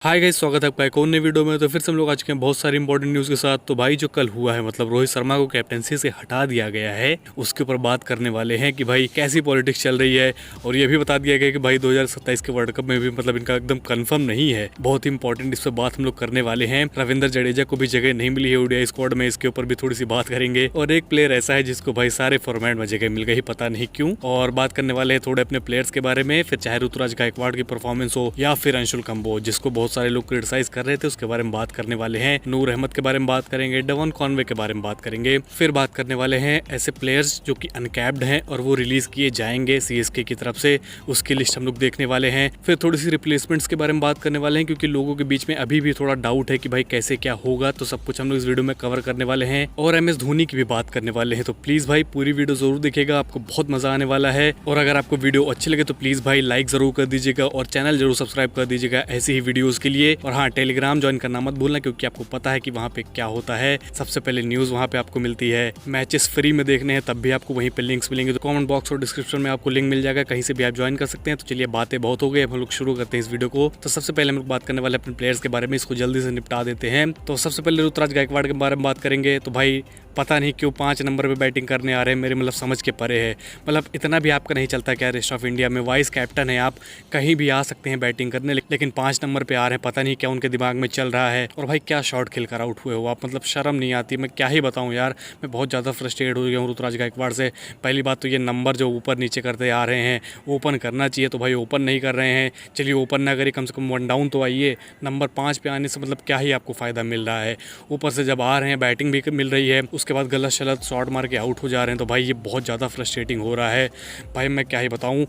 Hi guys, स्वागत है आपका एक और नई वीडियो में। तो फिर से हम लोग आज के बहुत सारी इंपॉर्टेंट न्यूज़ के साथ। तो भाई जो कल हुआ है, मतलब रोहित शर्मा को कैप्टनसी से हटा दिया गया है, उसके ऊपर बात करने वाले हैं कि भाई कैसी पॉलिटिक्स चल रही है। और ये भी बता दिया गया कि भाई 2027 के वर्ल्ड कप में भी मतलब इनका एकदम कंफर्म नहीं है। बहुत ही इंपॉर्टेंट इस पर बात हम लोग करने वाले हैं। रविंद्र जडेजा को भी जगह नहीं मिली है ओडीआई स्क्वाड में, इसके ऊपर भी थोड़ी सी बात करेंगे। और एक प्लेयर ऐसा है जिसको भाई सारे फॉर्मेट में जगह मिल गई, पता नहीं क्यों। और बात करने वाले हैं थोड़े अपने प्लेयर्स के बारे में, फिर चाहे ऋतुराज गायकवाड़ की परफॉर्मेंस हो या फिर अंशुल कंबोज जिसको बहुत सारे लोग क्रिटिसाइज कर रहे थे, उसके बारे में बात करने वाले हैं। नूर अहमद के बारे में बात करेंगे, डेवन कॉनवे के बारे में बात करेंगे। फिर बात करने वाले हैं ऐसे प्लेयर्स जो कि अनकैप्ड हैं और वो रिलीज किए जाएंगे सीएसके की तरफ से, उसकी लिस्ट हम लोग देखने वाले हैं। फिर थोड़ी सी रिप्लेसमेंट्स के बारे में बात करने वाले हैं, क्योंकि लोगों के बीच में अभी भी थोड़ा डाउट है कि भाई कैसे क्या होगा। तो सब कुछ हम लोग इस वीडियो में कवर करने वाले हैं। और एमएस धोनी की भी बात करने वाले हैं। तो प्लीज भाई पूरी वीडियो जरूर देखिएगा, आपको बहुत मजा आने वाला है। और अगर आपको वीडियो अच्छी लगे तो प्लीज भाई लाइक जरूर कर दीजिएगा और चैनल जरूर सब्सक्राइब कर दीजिएगा ऐसी ही वीडियोस के लिए। और हाँ, टेलीग्राम ज्वाइन करना मत भूलना, क्योंकि आपको पता है कि वहाँ पे क्या होता है। सबसे पहले न्यूज़ वहाँ पे आपको मिलती है। मैचेस फ्री में देखने हैं तब भी आपको वहीं पे लिंक्स मिलेंगे, तो कमेंट बॉक्स और डिस्क्रिप्शन में आपको लिंक मिल जाएगा, कहीं से भी आप ज्वाइन कर सकते हैं। तो चलिए, बातें बहुत हो गई, अब हम लोग शुरू करते हैं इस वीडियो को। तो सबसे पहले हम लोग बात करने वाले अपने प्लेयर्स के बारे में, इसको जल्दी से निपटा देते हैं। तो सबसे पहले ऋतुराज गायकवाड़ के बारे में बात करेंगे। तो भाई पता नहीं क्यों 5 नंबर पे बैटिंग करने आ रहे हैं, मेरे मतलब समझ के परे है। मतलब इतना भी आपका नहीं चलता क्या? रेस्ट ऑफ इंडिया में वाइस कैप्टन है आप, कहीं भी आ सकते हैं बैटिंग करने, लेकिन 5 नंबर पे आ रहे हैं। पता नहीं क्या उनके दिमाग में चल रहा है। और भाई क्या शॉट खेल कर आउट हुए हो आप, मतलब शर्म नहीं आती? मैं क्या ही बताऊं यार, मैं बहुत ज़्यादा फ्रस्ट्रेट हो गया हूँ ऋतुराज गायकवाड़ से। पहली बात तो ये नंबर जो ऊपर नीचे करते आ रहे हैं, ओपन करना चाहिए, तो भाई ओपन नहीं कर रहे हैं। चलिए ओपन ना करिए, कम से कम 1 डाउन तो आइए। नंबर 5 पे आने से मतलब क्या ही आपको फ़ायदा मिल रहा है? ऊपर से जब आ रहे हैं बैटिंग भी मिल रही है, उसके बाद गलत शलत शॉट मार के आउट हो जा रहे हैं, तो भाई ये बहुत ज़्यादा फ्रस्ट्रेटिंग हो रहा है। भाई मैं क्या ही बताऊं,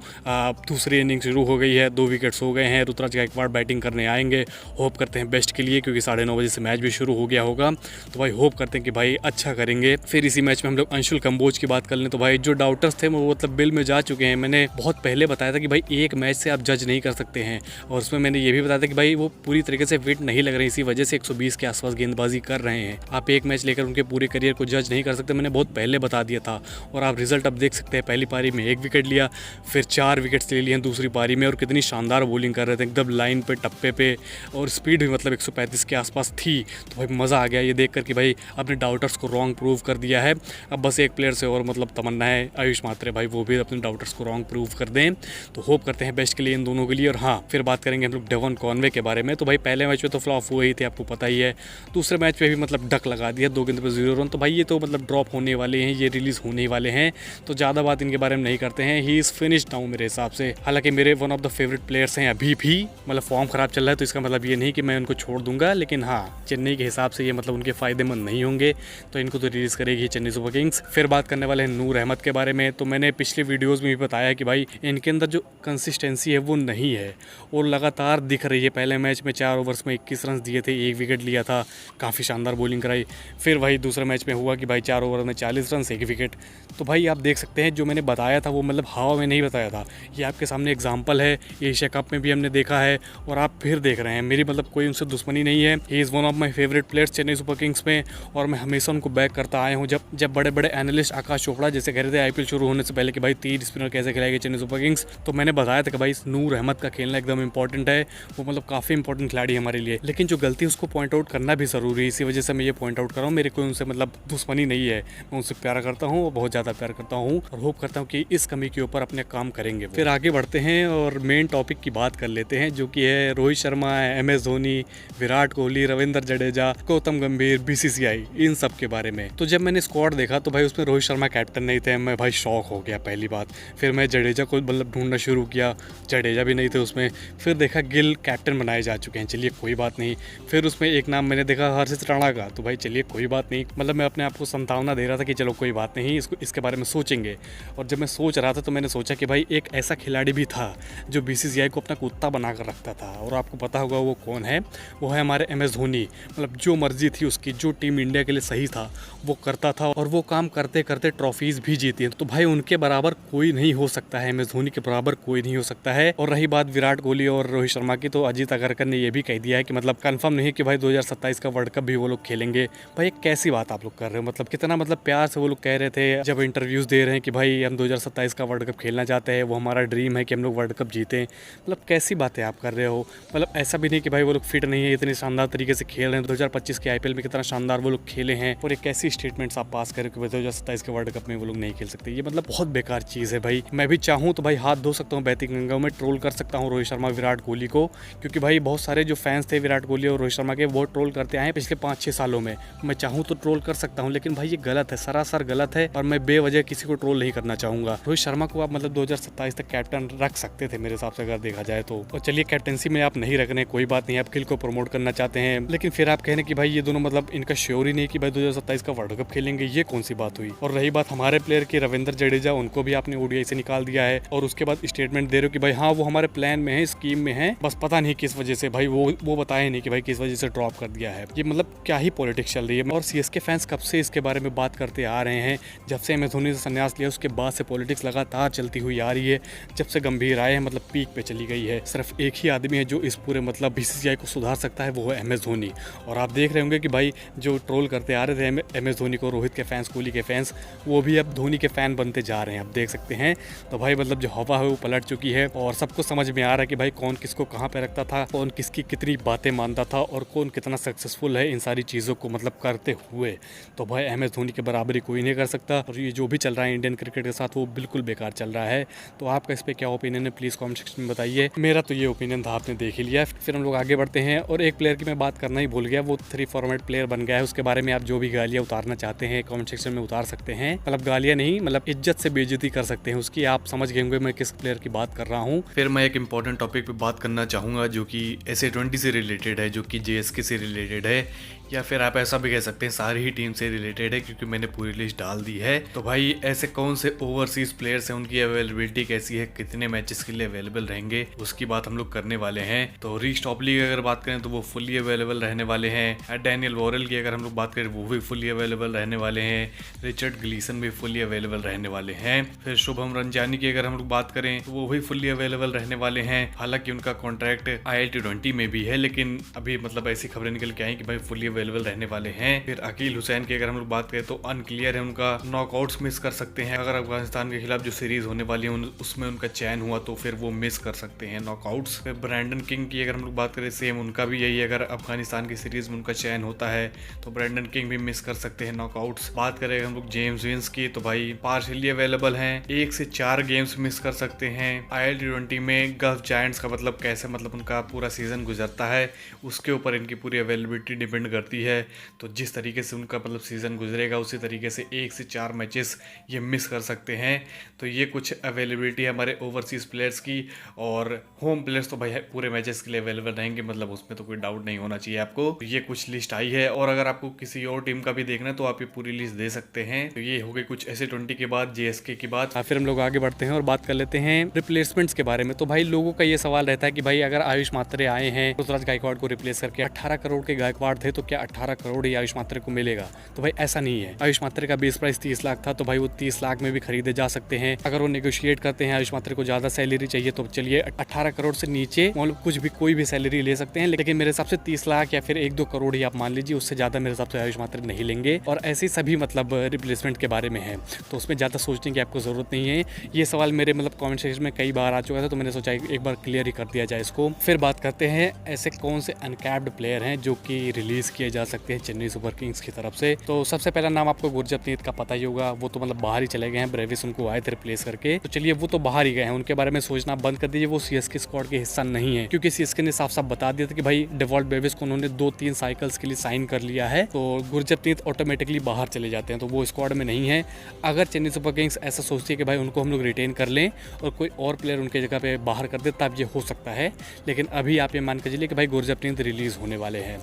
दूसरी इनिंग शुरू हो गई है, 2 विकेट्स हो गए हैं। ऋतुराज गायकवाड़ बैटिंग करने आएंगे, होप करते हैं बेस्ट के लिए, क्योंकि 9:30 बजे से मैच भी शुरू हो गया होगा। तो भाई होप करते हैं कि भाई अच्छा करेंगे। फिर इसी मैच में हम लोग अंशुल कंबोज की बात कर लें। तो भाई जो डाउटर्स थे वो मतलब बिल में जा चुके हैं। मैंने बहुत पहले बताया था कि भाई एक मैच से आप जज नहीं कर सकते हैं, और उसमें मैंने ये भी बताया था कि भाई वो पूरी तरीके से फिट नहीं लग रही, इसी वजह से 120 के आसपास गेंदबाजी कर रहे हैं। आप एक मैच लेकर उनके पूरे करियर को जज नहीं कर सकते, मैंने बहुत पहले बता दिया था। और आप रिजल्ट अब देख सकते हैं, पहली पारी में 1 विकेट लिया, फिर 4 विकेट्स ले लिए हैं दूसरी पारी में। और कितनी शानदार बॉलिंग कर रहे थे, एकदम लाइन पे, टप्पे पे, और स्पीड भी मतलब 135 के आसपास थी। तो भाई मज़ा आ गया ये देख कर कि भाई अपने डाउटर्स को रॉन्ग प्रूव कर दिया है। अब बस एक प्लेयर से और मतलब तमन्ना है, आयुष मात्रे भाई, वो भी अपने डाउटर्स को रॉन्ग प्रूव कर दें। तो होप करते हैं बेस्ट के लिए इन दोनों के लिए। और हाँ, फिर बात करेंगे हम लोग डेवन कॉनवे के बारे में। तो भाई पहले मैच में तो फ्लॉप हुए ही थे, आपको पता ही है। दूसरे मैच पे भी मतलब डक लगा दिया, 2 गेंद पे 0 रन। तो भाई ये तो मतलब ड्रॉप होने वाले हैं, ये रिलीज़ होने ही वाले हैं, तो ज़्यादा बात इनके बारे में नहीं करते हैं। ही इज़ फिनिश्ड नाउ मेरे हिसाब से। हालांकि मेरे one of the favourite players हैं अभी भी, मतलब फॉर्म खराब चल रहा है, तो इसका मतलब ये नहीं कि मैं उनको छोड़ दूंगा, लेकिन हाँ, चेन्नई के हिसाब से ये मतलब उनके फ़ायदेमंद नहीं होंगे, तो इनको तो रिलीज़ करेगी चेन्नई सुपर किंग्स। फिर बात करने वाले हैं नूर अहमद के बारे में। तो मैंने पिछले वीडियोज़ में भी बताया कि भाई इनके अंदर जो कंसिस्टेंसी है वो नहीं है, और लगातार दिख रही है। पहले मैच में 4 ओवर्स में 21 रन दिए थे, 1 विकेट लिया था, काफ़ी शानदार बॉलिंग कराई। फिर भाई दूसरे मैच में हुआ कि भाई 4 ओवर में 40 रन, 1 विकेट। तो भाई आप देख सकते हैं, जो मैंने बताया था वो मतलब हवा में नहीं बताया था, ये आपके सामने एग्जाम्पल है। एशिया कप में भी हमने देखा है, और आप फिर देख रहे हैं। मेरी मतलब कोई उनसे दुश्मनी नहीं है। He is one of my favourite players Chennai super Kings में, और मैं हमेशा उनको बैक करता आया हूँ। जब बड़े बड़े एनालिस्ट आकाश चोपड़ा जैसे कह रहे थे आईपीएल शुरू होने से पहले कि भाई 3 स्पिनर कैसे खिलाएगी चेन्नई सुपर किंग्स, तो मैंने बताया था कि भाई नूर अहमद का खेलना एकदम इंपॉर्टेंट है, वो मतलब काफ़ी इंपॉर्टेंट खिलाड़ी है हमारे लिए। लेकिन जो गलती है उसको पॉइंट आउट करना भी ज़रूरी है, इसी वजह से मैं ये पॉइंट आउट कर रहा हूँ। मेरे कोई उनसे मतलब दुश्मनी नहीं है, मैं उनसे प्यार करता हूँ, और बहुत ज़्यादा प्यार करता हूँ, और होप करता हूँ कि इस कमी के ऊपर अपने काम करेंगे। फिर आगे बढ़ते हैं और मेन टॉपिक की बात कर लेते हैं, जो कि है रोहित शर्मा, एमएस धोनी, विराट कोहली, रविंद्र जडेजा, गौतम गंभीर, बीसीसीआई, इन सब के बारे में। तो जब मैंने स्क्वाड देखा तो भाई उसमें रोहित शर्मा कैप्टन नहीं थे, मैं भाई शॉक हो गया पहली बात। फिर मैं जडेजा को मतलब ढूंढना शुरू किया, जडेजा भी नहीं थे उसमें। फिर देखा गिल कैप्टन बनाए जा चुके हैं, चलिए कोई बात नहीं। फिर उसमें एक नाम मैंने देखा हर्षित राणा का, तो भाई चलिए कोई बात नहीं, मतलब मैं अपने आप को संतावना दे रहा था कि चलो कोई बात नहीं, इसके बारे में सोचेंगे। और जब मैं सोच रहा था तो मैंने सोचा कि भाई एक ऐसा खिलाड़ी भी था जो बीसीसीआई को अपना कुत्ता बनाकर रखता था, और आपको पता होगा वो कौन है? वो है हमारे एमएस धोनी। मतलब जो मर्जी थी उसकी, जो टीम इंडिया के लिए सही था वो करता था, और वो काम करते करते ट्रॉफीज भी जीती हैं। तो भाई उनके बराबर कोई नहीं हो सकता है, एमएस धोनी के बराबर कोई नहीं हो सकता है। और रही बात विराट कोहली और रोहित शर्मा की, तो अजीत अगरकर ने ये भी कह दिया है कि मतलब कंफर्म नहीं है कि भाई 2027 का वर्ल्ड कप भी वो लोग खेलेंगे। भाई कैसी बात आप लोग कर रहे हो? मतलब कितना मतलब प्यार से वो लोग कह रहे थे जब इंटरव्यूज दे रहे हैं कि भाई हम 2027 का वर्ल्ड कप खेलना चाहते हैं, वो हमारा ड्रीम है कि हम लोग वर्ल्ड कप जीतें। मतलब कैसी बातें आप कर रहे हो? मतलब ऐसा भी नहीं कि भाई वो लोग फिट नहीं है, इतने शानदार तरीके से खेल रहे हैं। 2025 के आईपीएल में कितना शानदार वो लोग खेले हैं और एक ऐसी स्टेटमेंट्स आप पास करें कि 2027 के वर्ल्ड कप में वो लोग नहीं खेल सकते। ये मतलब बहुत बेकार चीज़ है भाई। मैं भी चाहूँ तो भाई हाथ धो सकता हूँ बहती गंगा में, ट्रोल कर सकता हूँ रोहित शर्मा विराट कोहली को, क्योंकि भाई बहुत सारे जो फैंस थे विराट कोहली और रोहित शर्मा के वो ट्रोल करते आए हैं पिछले 5-6 सालों में। मैं चाहूँ तो ट्रोल कर सकता हूँ, लेकिन भाई ये गलत है, सरासर गलत है और मैं बेवजह किसी को ट्रोल नहीं करना चाहूँगा। रोहित शर्मा को आप मतलब 2027 तक कैप्टन रख सकते थे मेरे हिसाब से अगर देखा जाए तो। और चलिए कैप्टनसी में आप नहीं रखने कोई बात नहीं, आप किल को प्रमोट करना चाहते हैं, लेकिन फिर आप कहने कि भाई ये दोनों मतलब इनका श्योर ही नहीं कि भाई 2027 का वर्ल्ड कप खेलेंगे, ये कौन सी बात हुई। और रही बात हमारे प्लेयर की, रविंद्र जडेजा, उनको भी आपने ओडीआई से निकाल दिया है और उसके बाद स्टेटमेंट दे रहे हो कि भाई हाँ वो हमारे प्लान में है, स्कीम में है, बस पता नहीं किस वजह से भाई वो बताए नहीं कि भाई किस वजह से ड्रॉप कर दिया है। ये मतलब क्या ही पॉलिटिक्स चल रही है। और सीएसके फैंस कब से इसके बारे में बात करते आ रहे हैं, जब से एम एस धोनी से संन्यास लिया उसके बाद से पॉलिटिक्स लगातार चलती हुई आ रही है। जब से गंभीर आए हैं मतलब पीक पे चली गई है। सिर्फ एक ही आदमी है जो इस पूरे मतलब बीसीसीआई को सुधार सकता है, वो है एम एस धोनी। और आप देख रहे होंगे कि भाई जो ट्रोल करते आ रहे थे एम एस धोनी को, रोहित के फैंस, कोहली के फैंस, वो भी अब धोनी के फैन बनते जा रहे हैं, आप देख सकते हैं। तो भाई मतलब जो हवा है वो पलट चुकी है और सबको समझ में आ रहा है कि भाई कौन किसको कहाँ पे रखता था, कौन किसकी कितनी बातें मानता था और कौन कितना सक्सेसफुल है इन सारी चीज़ों को मतलब करते हुए। तो भाई एम एस धोनी की बराबरी कोई नहीं कर सकता और ये जो भी चल रहा है इंडियन क्रिकेट के साथ वो बिल्कुल बेकार चल रहा है। तो आपका इस पर क्या ओपिनियन है प्लीज़ कॉमेंट सेक्शन में बताइए। मेरा तो ये ओपिनियन था, आपने देख ही लिया। फिर हम लोग आगे बढ़ते हैं और एक प्लेयर की मैं बात करना ही भूल गया, वो 3 फॉर्मेट प्लेयर बन गया है। उसके बारे में आप जो भी गालियाँ उतारना चाहते हैं कॉमेंट सेक्शन में उतार सकते हैं, मतलब गालियाँ नहीं, मतलब इज्जत से बेइज्जती कर सकते हैं उसकी। आप समझ गए होंगे मैं किस प्लेयर की बात कर रहा हूँ। फिर मैं एक इंपॉर्टेंट टॉपिक पे बात करना चाहूँगा जो कि SA20 से रिलेटेड है, जो कि JSK से रिलेटेड है, या फिर आप ऐसा भी कह सकते हैं सारी ही टीम से रिलेटेड है, क्योंकि मैंने पूरी लिस्ट डाल दी है। तो भाई ऐसे कौन से ओवरसीज प्लेयर्स हैं, उनकी अवेलेबिलिटी कैसी है, कितने मैचेस के लिए अवेलेबल रहेंगे, उसकी बात हम लोग करने वाले हैं। तो रीच स्टॉपली की अगर बात करें तो वो फुल्ली अवेलेबल रहने वाले हैं। डैनियल वॉरेल की अगर हम लोग बात करें वो भी फुल्ली अवेलेबल रहने वाले हैं। रिचर्ड ग्लीसन भी फुल्ली अवेलेबल रहने वाले हैं। फिर शुभम रंजानी की अगर हम लोग बात करें तो वो भी फुल्ली अवेलेबल रहने वाले हैं। हालांकि उनका कॉन्ट्रैक्ट IL-T20 में भी है, लेकिन अभी मतलब ऐसी खबरें निकल के आई कि भाई फुल्ली अवेलेबल रहने वाले हैं। फिर अकील हुसैन की अगर हम लोग बात करें तो अनक्लियर है, उनका नॉकआउट्स मिस कर सकते हैं। अगर अफगानिस्तान के खिलाफ जो सीरीज होने वाली है उसमें उनका चयन हुआ तो फिर वो मिस कर सकते हैं नॉकआउट्स। फिर ब्रैंडन किंग की अगर हम लोग बात करें सेम उनका भी यही है, अगर अफगानिस्तान की सीरीज में उनका चयन होता है तो ब्रैंडन किंग भी मिस कर सकते हैं नॉकआउट्स। बात करें हम लोग जेम्स विंस की तो भाई पार्शियली अवेलेबल हैं, 1 से 4 गेम्स मिस कर सकते हैं। IL-T20 में गल्फ जायंट्स का मतलब कैसे मतलब उनका पूरा सीजन गुजरता है उसके ऊपर इनकी पूरी अवेलेबिलिटी डिपेंड करती है। तो जिस तरीके से उनका मतलब सीज़न गुजरेगा उसी तरीके से 1 से 4 मैचेस ये मिस कर सकते हैं। तो ये कुछ अवेलेबिलिटी है हमारे ओवरसीज़ प्लेयर्स की। और होम प्लेयर्स तो भाई पूरे मैचेस के लिए अवेलेबल रहेंगे, मतलब उसमें तो कोई डाउट नहीं होना चाहिए आपको। तो ये कुछ लिस्ट आई है और अगर आपको किसी और टीम का भी देखना है तो आप ये पूरी लिस्ट दे सकते हैं। तो ये हो गई कुछ SA20 के बाद JSK की बात। फिर हम लोग आगे बढ़ते हैं और बात कर लेते हैं रिप्लेसमेंट्स के बारे में। तो भाई लोगों का ये सवाल रहता है कि भाई अगर आयुष मात्रे आए हैं ऋतुराज गायकवाड़ को रिप्लेस करके, 18 करोड़ के गायकवाड़ थे तो क्या 18 करोड़ ही आयुष मात्रे को मिलेगा? तो भाई ऐसा नहीं है। आयुष मात्रे का बेस प्राइस 30 लाख था, तो भाई वो 30 लाख में भी खरीदे जा सकते हैं। अगर वो नेगोशिएट करते हैं, आयुष मात्रे को ज्यादा सैलरी चाहिए तो चलिए 18 करोड़ से नीचे मतलब कुछ भी कोई भी सैलरी ले सकते हैं, लेकिन मेरे हिसाब से 30 लाख या फिर 1-2 करोड़ ही आप मान लीजिए, उससे ज्यादा मेरे हिसाब से आयुष मात्रे नहीं लेंगे। और ऐसे सभी मतलब रिप्लेसमेंट के बारे में है, तो उसमें ज्यादा सोचने की आपको जरूरत नहीं है। ये सवाल मेरे मतलब कमेंट सेक्शन में कई बार आ चुका था, तो मैंने सोचा एक बार क्लियर ही कर दिया जाए इसको। फिर बात करते हैं ऐसे कौन से अनकैप्ड प्लेयर हैं जो कि रिलीज किए जा सकते हैं चेन्नई सुपर किंग्स की तरफ से। तो सबसे पहला नाम आपको गुरजप्रीत का पता ही होगा, वो तो मतलब बाहर ही चले गए हैं, ब्रेविस उनको आए थे रिप्लेस करके, तो चलिए वो तो बाहर ही गए हैं, उनके बारे में सोचना बंद कर दीजिए। वो सीएसके स्क्वाड के हिस्सा नहीं है, क्योंकि सीएसके ने साफ साफ बता दिया था कि भाई डेवॉल्ट ब्रेविस को उन्होंने 2-3 साइकिल्स के लिए साइन कर लिया है, तो गुरजप्रीत ऑटोमेटिकली बाहर चले जाते हैं, तो वो स्क्वाड में नहीं है। अगर चेन्नई सुपर किंग्स ऐसा सोचती है कि भाई उनको हम लोग रिटेन कर लें और कोई और प्लेयर उनके जगह पे बाहर कर दे तब ये हो सकता है, लेकिन अभी आप ये मान के चलिए कि भाई गुरजप्रीत रिलीज होने वाले हैं।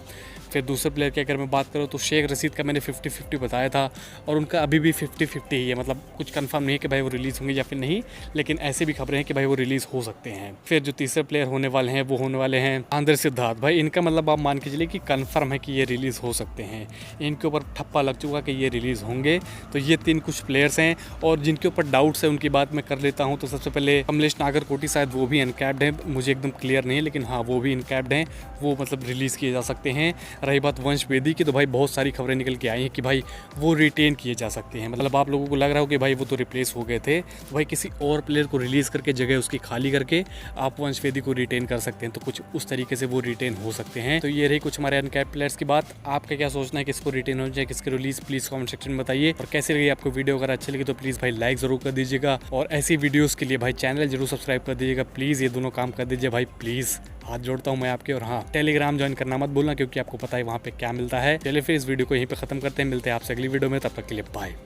फिर दूसरे प्लेयर की अगर मैं बात करूँ तो शेख रशीद का मैंने 50-50 बताया था और उनका अभी भी 50-50 ही है, मतलब कुछ कंफर्म नहीं है कि भाई वो रिलीज़ होंगे या फिर नहीं, लेकिन ऐसे भी खबरें हैं कि भाई वो रिलीज़ हो सकते हैं। फिर जो तीसरे प्लेयर होने वाले हैं वो होने वाले हैं आंध्र सिद्धार्थ। भाई इनका मतलब आप मान के चलिए कि कंफर्म है कि ये रिलीज़ हो सकते हैं, इनके ऊपर ठप्पा लग चुका कि ये रिलीज़ होंगे। तो ये 3 कुछ प्लेयर्स हैं और जिनके ऊपर डाउट्स है उनकी बात मैं कर लेता हूँ। तो सबसे पहले कमलेश नागरकोटी, शायद वो भी अनकैप्ड है, मुझे एकदम क्लियर नहीं है, लेकिन हाँ वो भी अनकैप्ड हैं, वो मतलब रिलीज़ किए जा सकते हैं। रही बात वंश बेदी की, तो भाई बहुत सारी खबरें निकल के आई हैं कि भाई वो रिटेन किए जा सकते हैं। मतलब आप लोगों को लग रहा हो कि भाई वो तो रिप्लेस हो गए थे, तो भाई किसी और प्लेयर को रिलीज़ करके जगह उसकी खाली करके आप वंश बेदी को रिटेन कर सकते हैं। तो कुछ उस तरीके से वो रिटेन हो सकते हैं। तो ये रही कुछ हमारे अनकैप्ड प्लेयर्स की बात। आपका क्या सोचना है, किसको रिटेन होना चाहिए, किसके रिलीज, प्लीज़ कमेंट सेक्शन में बताइए। और कैसी लगी आपको वीडियो, अगर अच्छी लगी तो प्लीज़ भाई लाइक ज़रूर कर दीजिएगा, और ऐसी वीडियोज़ के लिए भाई चैनल जरूर सब्सक्राइब कर दीजिएगा प्लीज़। ये दोनों काम कर दीजिए भाई प्लीज़, हाथ जोड़ता हूँ मैं आपके। और हाँ, टेलीग्राम ज्वाइन करना मत भूलना, क्योंकि आपको पता है वहाँ पे क्या मिलता है। चलिए फिर इस वीडियो को यहीं पे खत्म करते हैं, मिलते हैं आपसे अगली वीडियो में, तब तक के लिए बाय।